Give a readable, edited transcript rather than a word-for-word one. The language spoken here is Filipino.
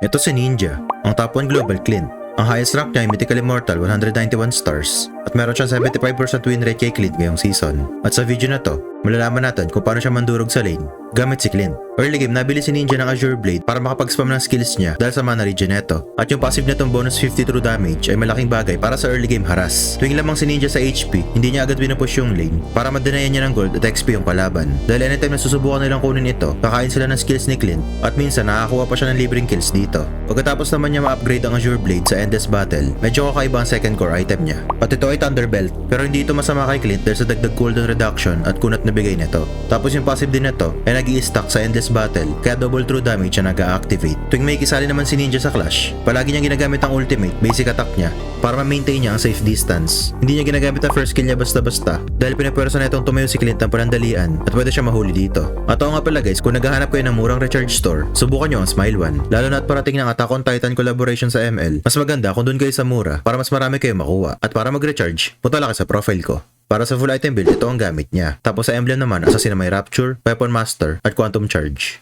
Ito si Ninja, ang top 1 global Clint. Ang highest rank niya ay Mythical Immortal 191 stars at meron siyang 75% win rate kay Clint ngayong season. At sa video na to, malalaman natin kung paano siya mandurog sa lane gamit si Clint. Early game, nabili si Ninja ng Azure Blade para makapag-spam ng skills niya dahil sa mana regen neto. At yung passive netong bonus 50 true damage ay malaking bagay para sa early game harass. Tuwing lamang si Ninja sa HP, hindi niya agad pinupush yung lane para madenayan niya ng gold at XP yung kalaban. Dahil anytime na susubukan nilang kunin ito, kakain sila ng skills ni Clint at minsan nakakakuha pa siya ng libreng kills dito. Pagkatapos naman niya ma-upgrade ang Azure Blade sa Endless Battle, medyo kakaiba ang second core item niya. At ito ay Thunderbelt, pero hindi ito masama kay Clint dahil sa dagdag cooldown reduction at kunat na bigay nito. Tapos yung passive din nito ay nag-i-stack sa Endless Battle, kaya double true damage siya nag-a-activate. Tuwing may kisali naman si Ninja sa Clash, palagi niyang ginagamit ang ultimate, basic attack niya, para ma-maintain niya ang safe distance. Hindi niya ginagamit ang first kill niya basta-basta, dahil pinapwersa na itong tumayo si Clint ng panandalian at pwede siya mahuli dito. At oo nga pala guys, kung naghahanap kayo ng murang recharge store, subukan niyo ang Smile One. Lalo na at parating ng Attack on Titan collaboration sa ML, mas maganda kung doon kayo sa mura para mas marami kayo makuha. At para mag-recharge, punta lang kayo sa profile ko. Para sa full item build, ito ang gamit niya. Tapos sa emblem naman, Assassin na may Rapture, Weapon Master, at Quantum Charge.